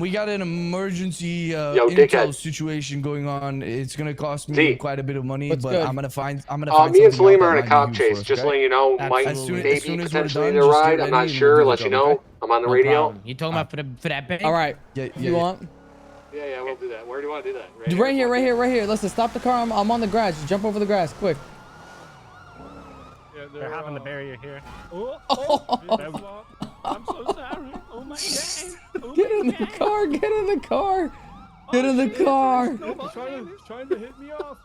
We got an emergency Yo, intel dickhead. situation going on. It's gonna cost me Z. quite a bit of money, What's but good? I'm gonna find Me and something out Salim that are in a might be cop huge chase. for us, Just okay? letting you know, As might soon maybe as we're potentially done, need a just get ride. I'm ready not and we'll sure. do the Let you job, know. okay? I'm on the No radio. problem. You talking about for that bank? All right. Yeah, You want? Yeah, we'll do that. Where do you want to do that? Right here. Listen, stop the car. I'm on the grass. Just jump over the grass, quick. Yeah, they're having the barrier here. Oh. I'm so sorry. Oh my god. Oh Get in the car. Get in the car. Get in the car. He's trying to hit me off.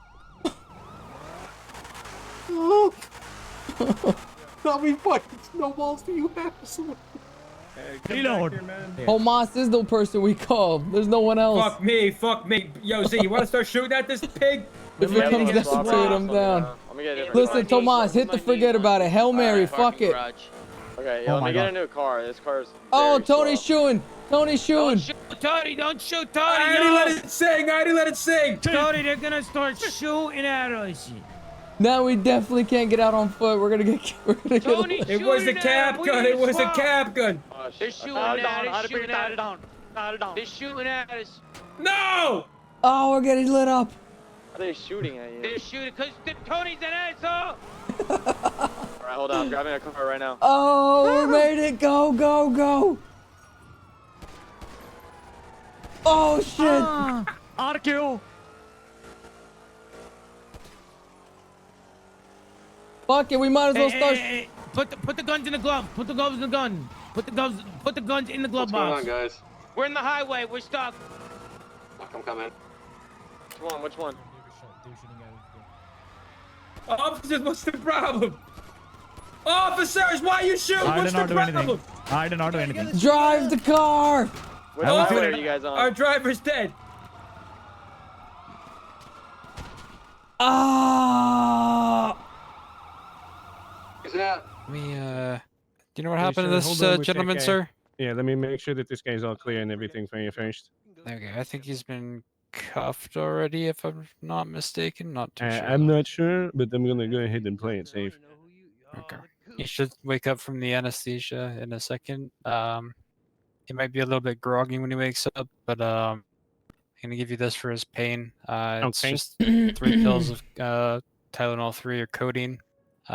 How many fucking snowballs do you have? Reload. Tomas is the person we called. There's no one else. Fuck me. Yo, Z, you want to start shooting at this pig? If it comes down to it, I'm down. Listen, Tomas, hit the forget about it. Hail Mary, fuck it. Okay, let me get a new car. This car's. Oh, Tony's shooting. Tony's shooting. Tony, don't shoot Tony. I already let it sing. Tony, they're gonna start shooting at us. Now we definitely can't get out on foot. We're gonna get. Tony, It was a cap gun. It was a cap gun. They're shooting at us. They're shooting at us. No! Oh, we're getting lit up. Are they shooting at you? They're shooting because Tony's an asshole. Alright, hold on. I'm grabbing a car right now. Oh, we made it. Go, go, go. Oh, shit. RQ. Fuck it, we might as well start. Hey. Put the guns in the glove. Put the gloves in the gun. Put the guns in the glove box. What's going on, guys? We're in the highway. We're stuck. Fuck, I'm coming. Which one? Officers, what's the problem? Officers, why are you shooting? What's the problem? I did not do anything. Drive the car. Which highway are you guys on? Our driver's dead. Ah. Is that? Do you know what happened to this gentleman, sir? Yeah, let me make sure that this guy's all clear and everything for you first. Okay, I think he's been cuffed already, if I'm not mistaken. Not too sure. I'm not sure, but I'm gonna go ahead and play it safe. Okay. He should wake up from the anesthesia in a second. He might be a little bit groggy when he wakes up, but I'm gonna give you this for his pain. It's Okay. just 3 pills of Tylenol 3 or codeine.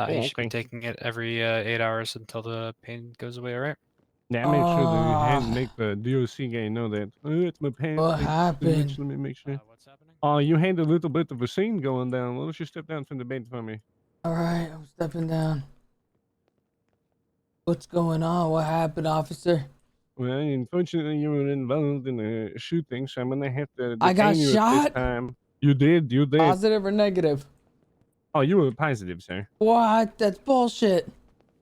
He should okay. be taking it every 8 hours until the pain goes away. All right. Yeah, make sure that you make the DOC guy know that. Oh, it's my pain. What Thank you so happened? much. Let me make sure. What's happening? Oh, you had a little bit of a scene going down. Why don't you step down from the bed for me? All right, I'm stepping down. What's going on? What happened, officer? Well, unfortunately, you were involved in a shooting, so I'm gonna have to. I got detain you at shot? this time. You did. You did. Positive or negative? Oh, you were positive, sir. What? That's bullshit.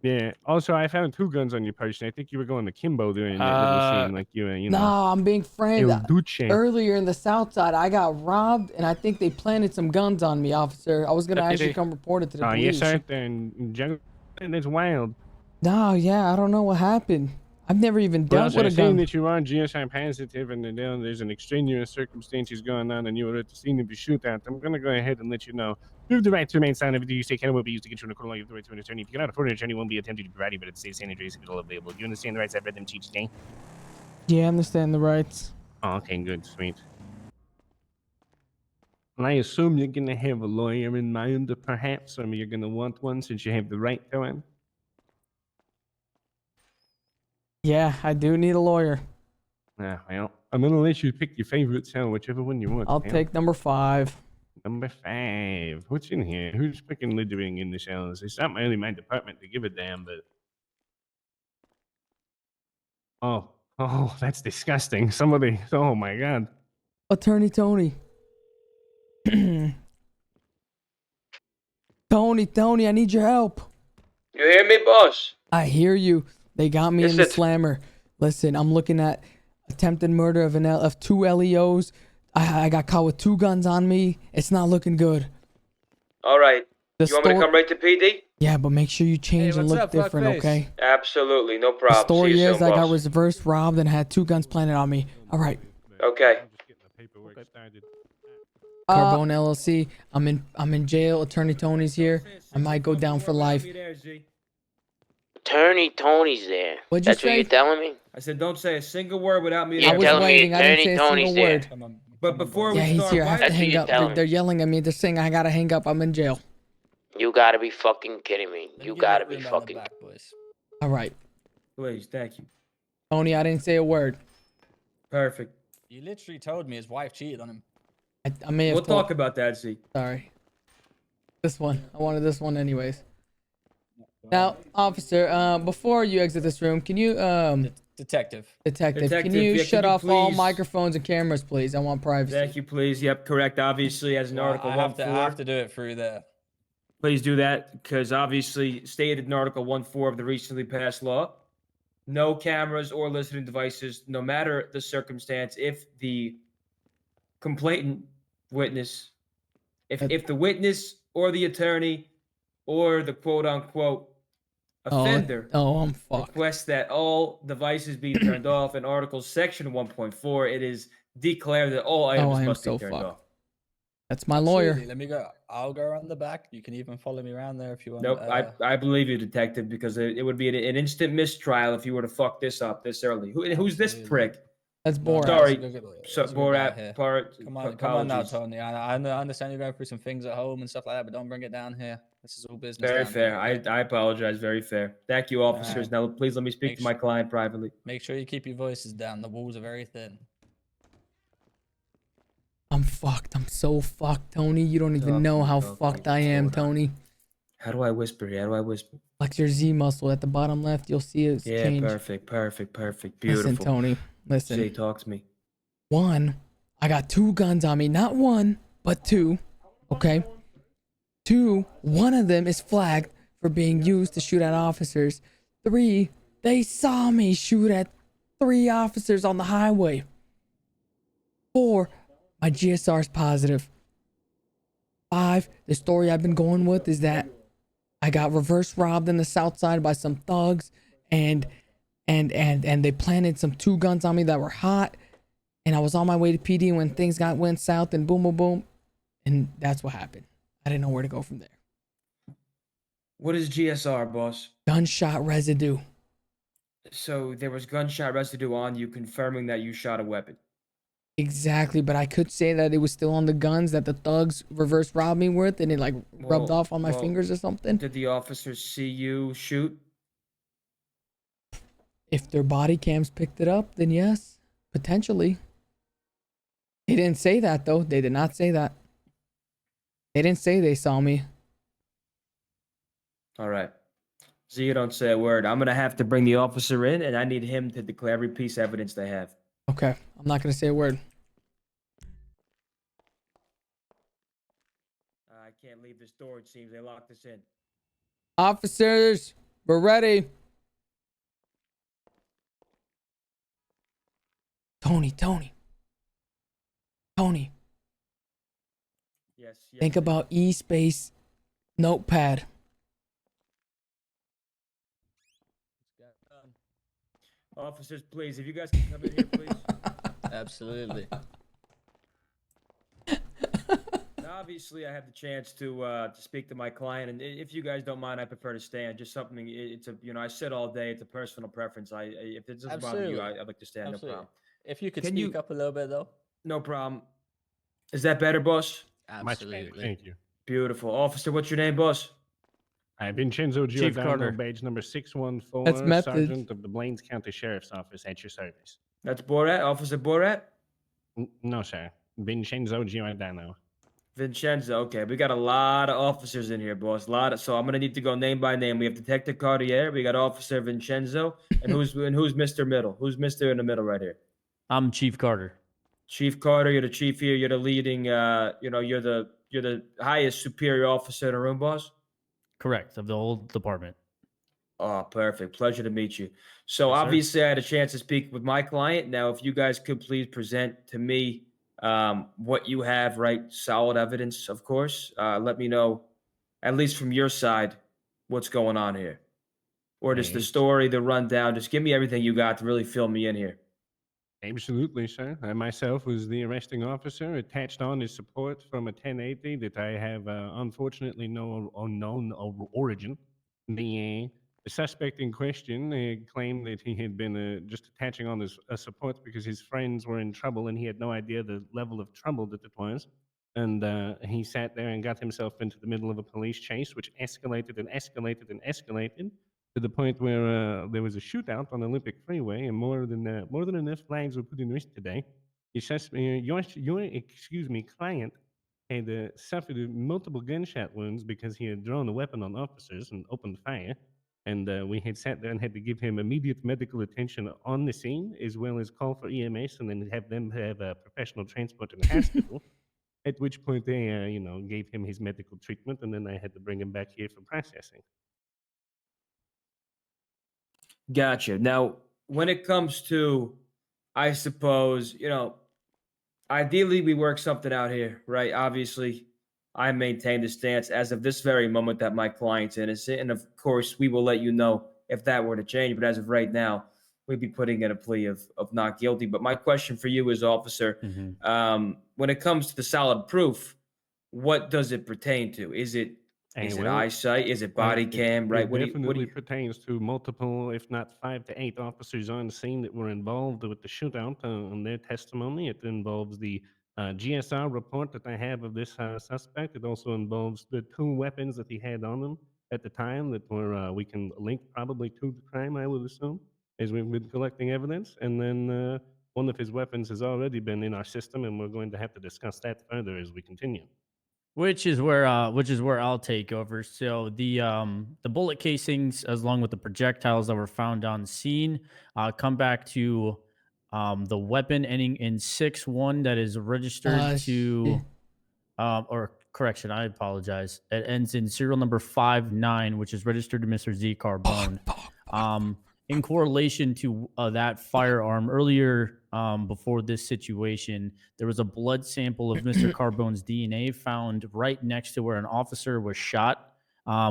Yeah. Also, I found 2 guns on your person. I think you were going to Kimbo during that little scene, like you know. No, I'm being framed. El Duce. Earlier in the south side, I got robbed, and I think they planted some guns on me, officer. I was gonna actually come report it to the Oh, police. yes, sir. And that's wild. No, yeah, I don't know what happened. I've never even dealt with a Saying gun. that you are GSI positive and there's an extraneous circumstances going on and you were at the scene of the shootout, I'm going to go ahead and let you know. You have the right to remain silent. Everything you say can will be used to get you in a court. You have the right to an attorney. If you cannot afford an attorney, won't be attempted to provide you, but it's safe, San Andreas, if it's all available. Do you understand the rights I've read them to you today? Yeah, I understand the rights. Oh, okay, good, sweet. And I assume you're going to have a lawyer in mind, perhaps, or you're going to want one since you have the right to one. Yeah, I do need a lawyer. Well, I'm going to let you pick your favorite cell, whichever one you want. I'll man. take number 5. Number 5. What's in here? Who's freaking littering in the cells? It's not really my department to give a damn, but... Oh, that's disgusting. Somebody... Oh, my God. Attorney Tony. Tony, I need your help. You hear me, boss? I hear you. They got me Yes, in the it- slammer. Listen, I'm looking at attempted murder of 2 LEOs. I got caught with 2 guns on me. It's not looking good. All right. The You want me to come right to PD? Yeah, but make sure you change and look different, okay? Absolutely, no The problem. story See you is soon, I got boss. reverse robbed and had 2 guns planted on me. All right. Okay. Carbone LLC. I'm in jail. Attorney Tony's here. I might go down for life. Attorney Tony's there. What'd you That's what say? you're telling me? I said, don't say a single word without me. You're I was telling me waiting. I didn't Attorney say a Tony's single there. word. But before Yeah, we he's start, here. I have why to That's what hang you're up. telling They're me. yelling at me. They're saying I gotta hang up. I'm in jail. You gotta be fucking kidding me. You gotta be fucking. All right, please, thank you. Tony. I didn't say a word. Perfect. You literally told me his wife cheated on him. I may have We'll told. talk about that, Z. Sorry. This one. I wanted this one anyways. Now, officer, before you exit this room, can you Detective. detective, can Detective, you yeah, shut can you off all please- microphones and cameras, please? I want privacy. Thank you, please. Yep, correct. Obviously, as an Well, Article I 1.4. have to do it through there. Please do that, because obviously stated in Article 1.4 of the recently passed law, no cameras or listening devices, no matter the circumstance, if the complainant witness, if the witness or the attorney or the quote-unquote offender I'm fucked. requests that all devices be turned off. In Article Section 1.4, it is declared that all items I am must be so turned fucked. off. That's my lawyer. Absolutely. Let me go. I'll go around the back. You can even follow me around there if you want. Nope, I believe you, detective, because it would be an instant mistrial if you were to fuck this up this early. Who's this Absolutely. prick? That's Borat. Sorry, He's a good so he's a good guy Borat here. part. Come on now, apologies. Tony. I understand you're going through some things at home and stuff like that, but don't bring it down here. This is all business. Very down fair. here, okay? I apologize. Very fair. Thank you, officers. Alright. Now, please let me speak Make to my client privately. Make sure you keep your voices down. The walls are very thin. I'm fucked. I'm so fucked, Tony. You don't even Talk know to me, how talk to fucked me. I What's am, going on? Tony. How do I whisper here? How do I whisper? Flex your Z muscle at the bottom left. You'll see it's Yeah, change. perfect. Listen, Beautiful. Tony. Listen. Say, talk to me. One, I got 2 guns on me. Not 1, but 2. Okay? 2, one of them is flagged for being used to shoot at officers. 3, they saw me shoot at 3 officers on the highway. 4, my GSR is positive. 5, the story I've been going with is that I got reverse robbed in the south side by some thugs and they planted some 2 guns on me that were hot. And I was on my way to PD when things went south and boom, boom, boom. And that's what happened. I didn't know where to go from there. What is GSR, boss? Gunshot residue. So there was gunshot residue on you, confirming that you shot a weapon. Exactly, but I could say that it was still on the guns that the thugs reverse robbed me with, and it like rubbed off on my fingers or something. Did the officers see you shoot? If their body cams picked it up, then yes, potentially. They didn't say that though. They did not say that. They didn't say they saw me. All right. So you don't say a word. I'm gonna have to bring the officer in, and I need him to declare every piece of evidence they have. Okay, I'm not gonna say a word. I can't leave this door. It seems they locked us in. Officers, we're ready. Tony. Yes. Think about E-space notepad. Officers, please, if you guys can come in here, please. Absolutely. Now, obviously, I have the chance to speak to my client, and if you guys don't mind, I prefer to stand. Just something. It's a I sit all day. It's a personal preference. If it doesn't bother you, I'd like to stand. Absolutely. No problem. If you could Can speak up a little bit, though. No problem. Is that better, boss? Much better. Thank you. Beautiful, officer. What's your name, boss? Vincenzo Chief Carter. Giordano, badge number 614, That's methods. Sergeant of the Blaines County Sheriff's Office at your service. That's Borat, Officer Borat. No, sir. Vincenzo Giordano. Vincenzo. Okay, we got a lot of officers in here, boss. So I'm gonna need to go name by name. We have Detective Cartier. We got Officer Vincenzo, and who's Mr. Middle? Who's Mr. in the middle right here? I'm Chief Carter. Chief Carter. You're the chief here. You're the leading. You're the highest superior officer in the room, boss. Correct, of the whole department. Oh, perfect. Pleasure to meet you. So Yes, sir. obviously, I had a chance to speak with my client. Now, if you guys could please present to me what you have, right? Solid evidence, of course. Let me know, at least from your side, what's going on here. Or just the Right. story, the rundown. Just give me everything you got to really fill me in here. Absolutely, sir. I myself was the arresting officer, attached on his support from a 1080 that I have unfortunately no unknown origin. The The suspect in question claimed that he had been just attaching on his support because his friends were in trouble and he had no idea the level of trouble that it was. And he sat there and got himself into the middle of a police chase, which escalated and escalated and escalated to the point where there was a shootout on Olympic Freeway, and more than enough lives were put in risk today. Your client had suffered multiple gunshot wounds because he had drawn a weapon on officers and opened fire. And we had sat there and had to give him immediate medical attention on the scene, as well as call for EMS, and then have them have professional transport to the hospital. At which point they, gave him his medical treatment, and then I had to bring him back here for processing. Gotcha. Now, when it comes to, I suppose, ideally we work something out here, right? Obviously, I maintain the stance as of this very moment that my client's innocent. And of course, we will let you know if that were to change. But as of right now, we'd be putting in a plea of not guilty. But my question for you is, officer, when it comes to the solid proof, what does it pertain to? Is it eyesight? Is it body cam? Right? It definitely pertains to multiple, if not 5 to 8 officers on the scene that were involved with the shootout. On their testimony, it involves the GSR report that I have of this suspect. It also involves the 2 weapons that he had on him at the time that were we can link probably to the crime, I would assume, as we've been collecting evidence. And then one of his weapons has already been in our system, and we're going to have to discuss that further as we continue. Which is where I'll take over. So the bullet casings, as along with the projectiles that were found on scene, come back to the weapon ending in 6-1 that is registered to, or correction, I apologize. It ends in serial number 59, which is registered to Mr. Z Carbone. In correlation to that firearm earlier, before this situation, there was a blood sample of Mr. Carbone's DNA found right next to where an officer was shot.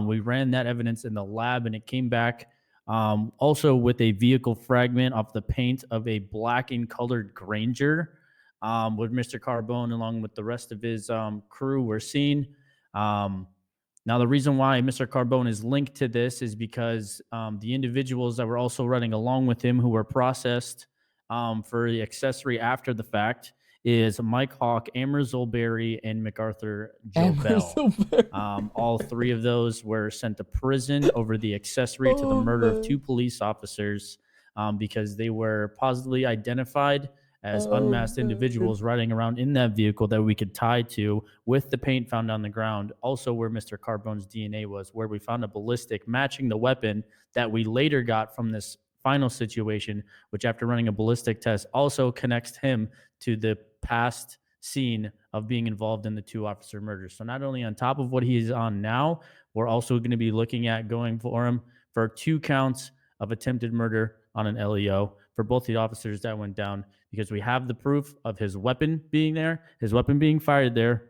We ran that evidence in the lab, and it came back also with a vehicle fragment off the paint of a black and colored Granger, with Mr. Carbone along with the rest of his crew were seen. Now, the reason why Mr. Carbone is linked to this is because the individuals that were also running along with him who were processed for the accessory after the fact is Mike Hawk, Amber Zolberry, and MacArthur Jobell. All 3 of those were sent to prison over the accessory to the murder of 2 police officers because they were positively identified as unmasked individuals riding around in that vehicle that we could tie to with the paint found on the ground. Also where Mr. Carbone's DNA was, where we found a ballistic matching the weapon that we later got from this final situation, which after running a ballistic test also connects him to the past scene of being involved in the 2 officer murders. So not only on top of what he's on now, we're also going to be looking at going for him for 2 counts of attempted murder on an LEO for both the officers that went down, because we have the proof of his weapon being there, his weapon being fired there,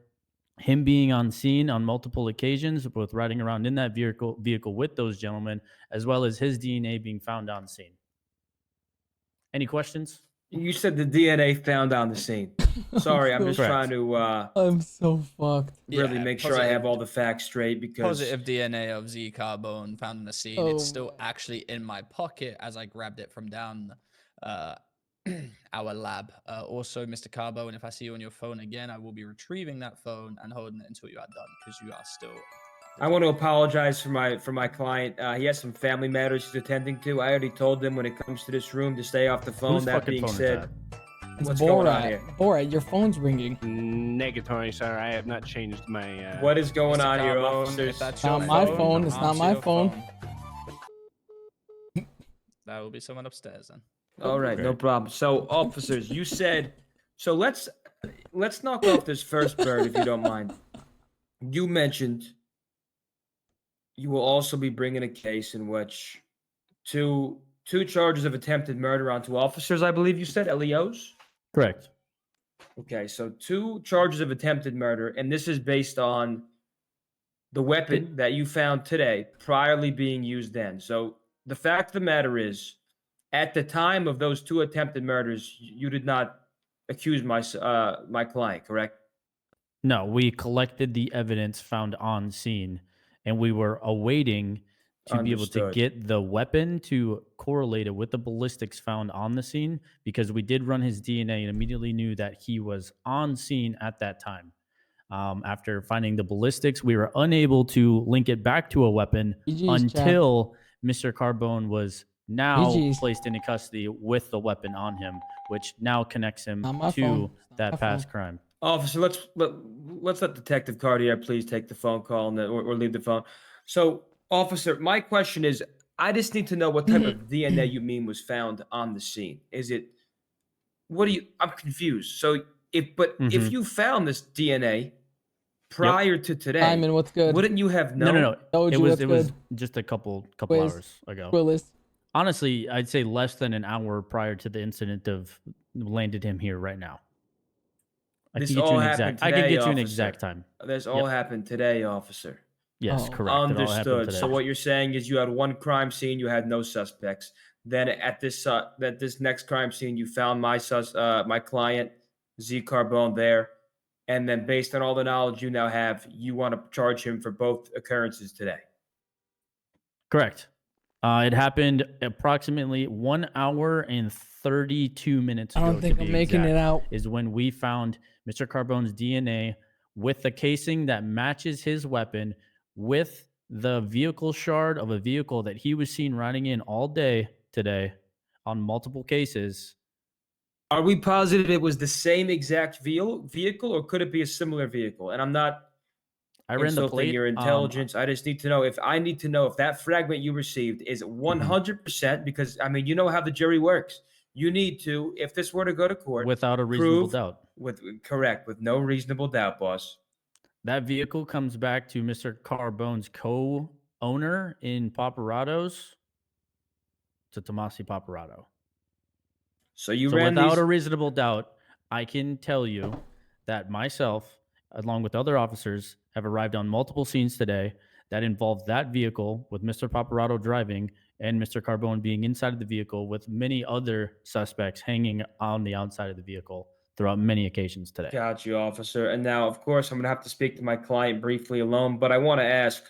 him being on scene on multiple occasions, both riding around in that vehicle with those gentlemen, as well as his DNA being found on scene. Any questions? You said the DNA found on the scene. Sorry, I'm just trying to I'm so fucked. really make sure I have all the facts straight, because Positive DNA of Z Carbone found in the scene. It's still actually in my pocket as I grabbed it from down our lab. Also, Mr. Carbone, if I see you on your phone again, I will be retrieving that phone and holding it until you are done, because you are still... I want to apologize for my client. He has some family matters he's attending to. I already told him when it comes to this room to stay off the phone. Whose That fucking being phone is said, that? what's going on here? Borat, your phone's ringing. Negatory, sir. I have not changed my... What is going Mr. on here, Carbone, officers? if that's Not your my phone. It's not answer my your phone. That will be someone upstairs then. All right, no problem. So, officers, you said... So let's knock off this first bird, if you don't mind. You mentioned you will also be bringing a case in which two charges of attempted murder on 2 officers, I believe you said, LEOs? Correct. Okay, so 2 charges of attempted murder, and this is based on the weapon that you found today, priorly being used then. So the fact of the matter is, at the time of those 2 attempted murders, you did not accuse my client, correct? No, we collected the evidence found on scene, and we were awaiting to be able to Understood. get the weapon to correlate it with the ballistics found on the scene, because we did run his DNA and immediately knew that he was on scene at that time. After finding the ballistics, we were unable to link it back to a weapon GG's, chat. until Mr. Carbone was now GG's. placed into custody with the weapon on him, which now connects him Not my to phone. It's not that my past phone. crime. Officer, let's let Detective Cartier please take the phone call and or leave the phone. So, officer, my question is, I just need to know what type of DNA you mean was found on the scene. Is it? What do you? I'm confused. So, if you found this DNA prior to today, Simon, what's good? wouldn't you have known? No. Told It you was what's good. just a couple Quiz. hours ago. Willis. Honestly, I'd say less than an hour prior to the incident of landed him here right now. I This can get all you an happened exact. I can today, get you an officer. exact time. This all happened today, officer. Yes, Oh. correct. It all happened Understood. today. So what you're saying is you had one crime scene, you had no suspects. Then at this next crime scene, you found my client Z Carbone there, and then based on all the knowledge you now have, you want to charge him for both occurrences today. Correct. It happened approximately 1 hour and 32 minutes ago. I don't think to I'm be making it exact, out. Is when we found Mr. Carbone's DNA with the casing that matches his weapon with the vehicle shard of a vehicle that he was seen riding in all day today on multiple cases. Are we positive it was the same exact vehicle, or could it be a similar vehicle? And I'm not I ran the insulting plate. your intelligence. I just need to know if that fragment you received is 100%, because I mean, you know how the jury works. You need to, if this were to go to court, without a reasonable prove doubt. with no reasonable doubt, boss. That vehicle comes back to Mr. Carbone's co-owner in Paparatos, to Tomasi Paparato. So you So ran without these. a reasonable doubt, I can tell you that myself, along with other officers, have arrived on multiple scenes today that involved that vehicle with Mr. Paparato driving and Mr. Carbone being inside of the vehicle with many other suspects hanging on the outside of the vehicle throughout many occasions today. Got you, officer. And now, of course, I'm going to have to speak to my client briefly alone, but I want to ask,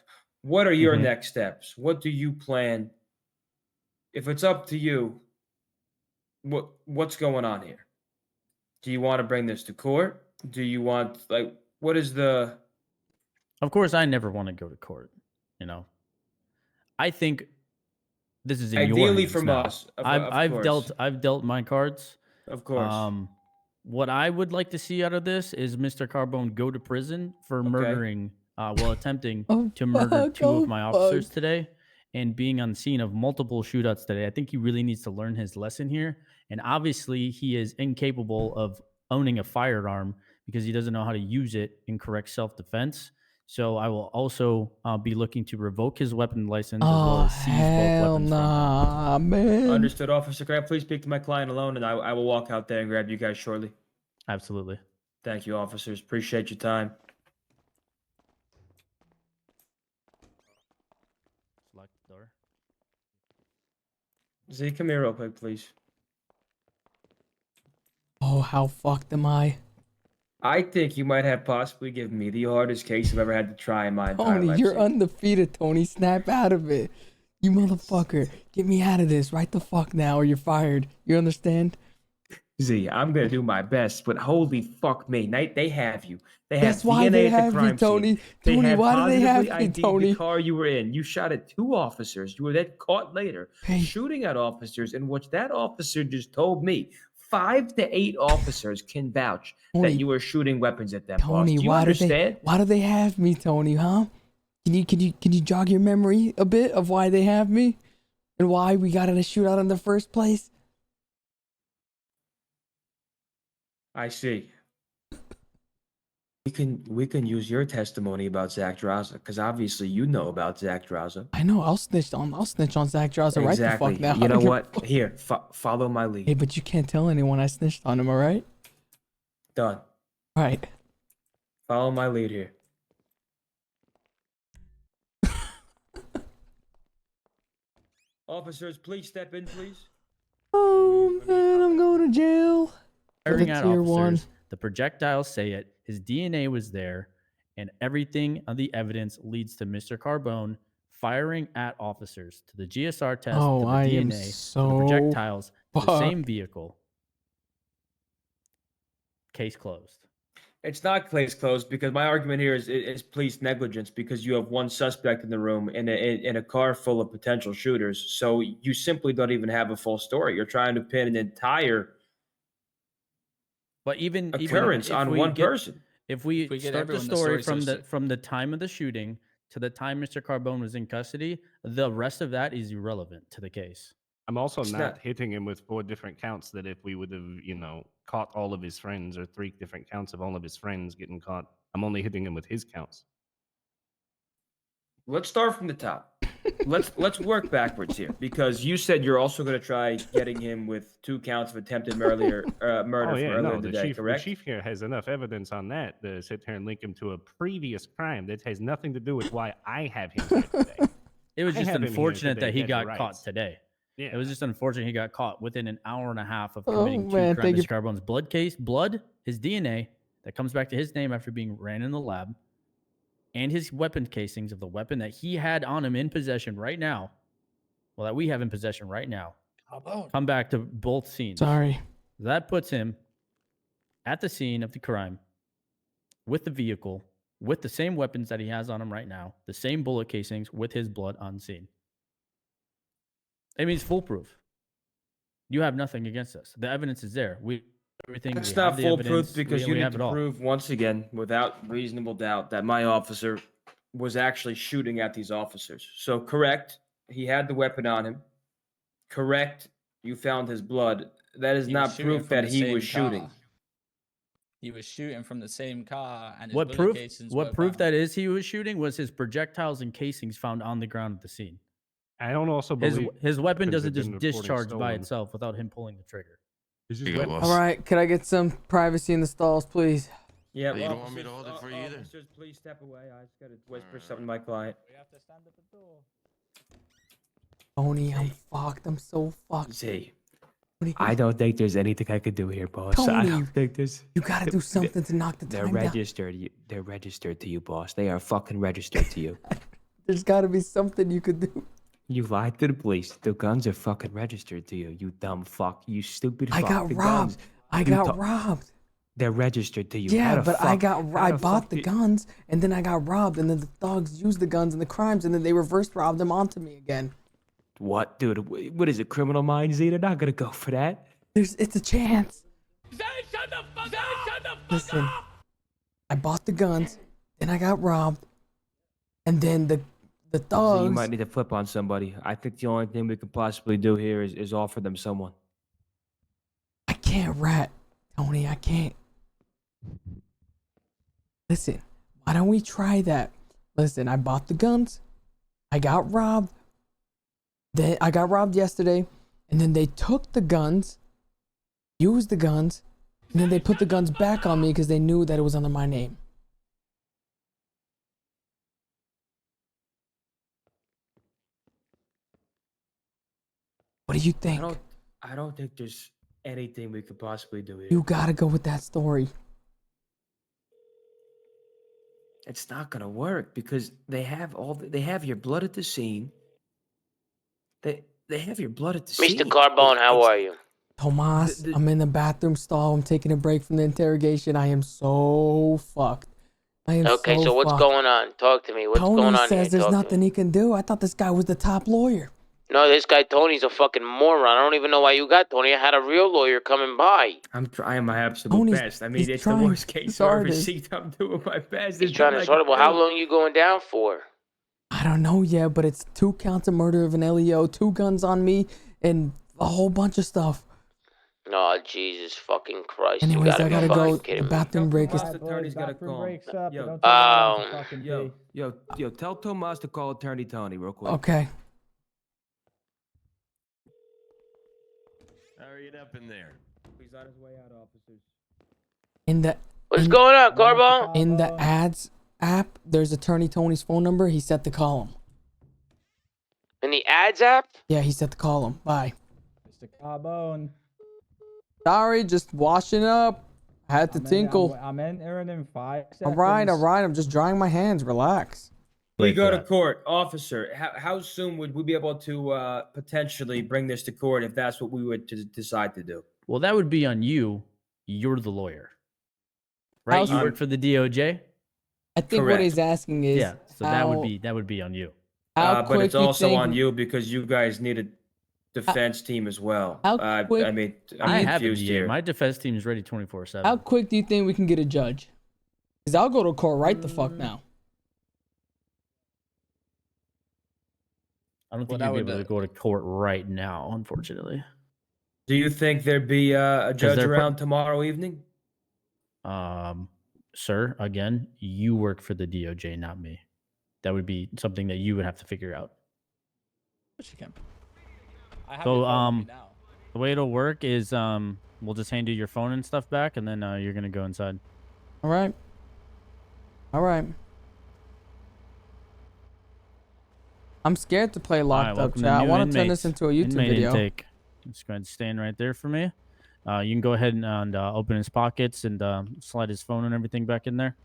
what are your next steps? What do you plan? If it's up to you, what's going on here? Do you want to bring this to court? Do you want, what is the... Of course, I never want to go to court, you know. I think this is in your Ideally hands from now. us, of I've dealt my cards. Of course. What I would like to see out of this is Mr. Carbone go to prison for murdering, attempting to murder two of my officers today and being on scene of multiple shootouts today. I think he really needs to learn his lesson here. And obviously, he is incapable of owning a firearm because he doesn't know how to use it in correct self-defense. So I will also be looking to revoke his weapon license as well as seize both weapons from him. Man. Understood, officer. Can I please speak to my client alone, and I will walk out there and grab you guys shortly. Absolutely. Thank you, officers. Appreciate your time. Lock the door. Z, come here real quick, please. Oh, how fucked am I? I think you might have possibly given me the hardest case I've ever had to try in my entire Tony, life. you're Z. undefeated, Tony. Snap out of it. You motherfucker. Get me out of this right the fuck now or you're fired. You understand? Z, I'm gonna do my best, but holy fuck me, they have you. They have That's why DNA they at the have me, crime Tony. scene. They Tony, have why do they have positively me, ID'd Tony? the car you were in. You shot at 2 officers. You were then caught later Hey. shooting at officers, in which that officer just told me 5 to 8 officers can vouch Tony, that you were shooting weapons at them. Tony, boss. Do you understand? why do they have me, Tony, huh? Can you jog your memory a bit of why they have me? And why we got in a shootout in the first place? I see. We can use your testimony about Zach Draza, because obviously you know about Zach Draza. I know, I'll snitch on Zach Draza right the fuck now. You know what? Here, follow my lead. Hey, but you can't tell anyone I snitched on him, alright? Done. Alright. Follow my lead here. Officers, please step in, please. Oh man, I'm going to jail. Firing at tier officers, one. the projectiles say it, his DNA was there, and everything on the evidence leads to Mr. Carbone firing at officers to the GSR test, Oh, to the I am DNA, to the so projectiles, to the fucked. same vehicle. Case closed. It's not case closed because my argument here is police negligence because you have one suspect in the room in a car full of potential shooters. So you simply don't even have a full story. You're trying to pin an entire But even occurrence if on we one get- person. If If we we get start the everyone the story story so from the time of the shooting to the time Mr. Carbone was in custody, the rest of that is irrelevant to the case. I'm also It's not not- hitting him with 4 different counts that if we would have, caught all of his friends, or 3 different counts of all of his friends getting caught. I'm only hitting him with his counts. Let's start from the top. Let's work backwards here because you said you're also going to try getting him with 2 counts of attempted murder from earlier today, correct? The chief here has enough evidence on that to sit here and link him to a previous crime that has nothing to do with why I have him here today. It was I just have him here unfortunate today that he dead got to caught rights. today. Yeah. It was just unfortunate he got caught within an hour and a half of Oh, committing 2 man, crimes. thank you. Mr. Carbone's blood, his DNA that comes back to his name after being ran in the lab, and his weapon casings of the weapon that he had on him in possession right now, well, that we have in possession right now, come back to both scenes. Sorry. That puts him at the scene of the crime with the vehicle, with the same weapons that he has on him right now, the same bullet casings with his blood on scene. It means foolproof. You have nothing against us. The evidence is there. Everything. That's we not have the foolproof evidence, because we you need have it to all. prove once again, without reasonable doubt, that my officer was actually shooting at these officers. So correct, he had the weapon on him. Correct, you found his blood. That is He was not shooting proof from that the he same was shooting. car. He was shooting from the same car, and his What bullet proof? casings What were proof found. that is he was shooting was his projectiles and casings found on the ground at the scene. I don't also believe His weapon because doesn't they've just been reporting discharge by stolen. itself without him pulling the trigger. Is his Here you go, weapon- boss. All right, can I get some privacy in the stalls, please? Yeah, You don't want me to hold it for you either? Officers, please step away. I just got to whisper something to my client. We have to stand at the door. Tony, I'm fucked. I'm so fucked. See, Tony, I don't think there's anything I could do here, boss. I Tony, don't think there's. you gotta do something to knock the They're time down. registered. They're registered to you, boss. They are fucking registered to you. There's gotta be something you could do. You lied to the police. The guns are fucking registered to you. You dumb fuck. You stupid I fuck. got The robbed. guns. I You got robbed. They're registered to you. Yeah, How the but I fuck- how I the bought fuck the did- guns, and then I got robbed, and then the thugs used the guns and the crimes, and then they reverse robbed them onto me again. What, dude? What is it? Criminal Minds? They're not gonna go for that. It's a chance. Zay, shut the fuck up! Shut the fuck Listen, up! I bought the guns, then I got robbed, and then the So thugs. you might need to flip on somebody. I think the only thing we could possibly do here is offer them someone. I can't rat, Tony. I can't. Listen, why don't we try that? Listen, I bought the guns. I got robbed. Then I got robbed yesterday, and then they took the guns, used the guns, and then they put the guns back on me because they knew that it was under my name. What do you think? I don't think there's anything we could possibly do here. You gotta go with that story. It's not gonna work because they have your blood at the scene. They have your blood at the scene. Mr. Carbone, how are you? Tomas, I'm in the bathroom stall. I'm taking a break from the interrogation. I am so fucked. I am Okay, so what's fucked. going on? Talk to me. What's Tony going on says here? there's Talk to nothing me. he can do. I thought this guy was the top lawyer. No, this guy Tony's a fucking moron. I don't even know why you got Tony. I had a real lawyer coming by. I'm trying my absolute Tony's- best. I mean, he's it's the trying worst case his I've ever hardest. seen. I'm doing my best. He's It's trying been to like sort a of. Well, how thing. long you going down for? I don't know yet, but it's 2 counts of murder of an LEO, 2 guns on me, and a whole bunch of stuff. No, Jesus fucking Christ! Anyways, you gotta I gotta be fucking go. kidding The me. bathroom break is. Tomas, the attorney's got a call. Yo, tell Tomas to call Attorney Tony real quick. Okay. Hurry it up in there. He's on his way out, officers. In the What's going on, Carbone? in the ads app, there's Attorney Tony's phone number. He set to call him. In the ads app? Yeah, he set to call him. Bye. Mr. Carbone. Sorry, just washing up. I had to tinkle. I'm entering in 5 seconds. All right. I'm just drying my hands. Relax. We Wait go for to that. court, officer. How soon would we be able to potentially bring this to court if that's what we would decide to do? Well, that would be on you. You're the lawyer, right? How You s- work for the DOJ. I think what Correct. he's asking is Yeah, so that would be on you. how But it's quick you also think on you because you guys need a defense team as well. how quick I mean, I I'm have a confused DA. here. My defense team is ready 24/7. how quick do you think we can get a judge? Because I'll go to court right the fuck now. I don't think Well, you'd that be able would, to go to court right now, unfortunately. Do you think there'd be a judge they're around tomorrow evening? Sir, again, you work for the DOJ, not me. That would be something that you would have to figure out. But you can. I have So, your phone with me now. The way it'll work is we'll just hand you your phone and stuff back, and then you're gonna go inside. All right. All right. I'm scared to play locked up, chat. I want to turn this into a YouTube video. Intake. Just go ahead and stand right there for me. You can go ahead and open his pockets and slide his phone and everything back in there.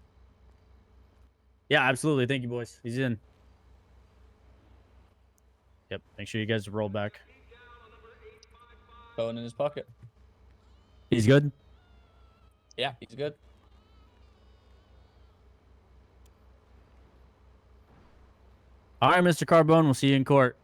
Yeah, absolutely. Thank you, boys. He's in. Yep. Make sure you guys roll back. Phone in his pocket. He's good. Yeah, he's good. All right, Mr. Carbone. We'll see you in court.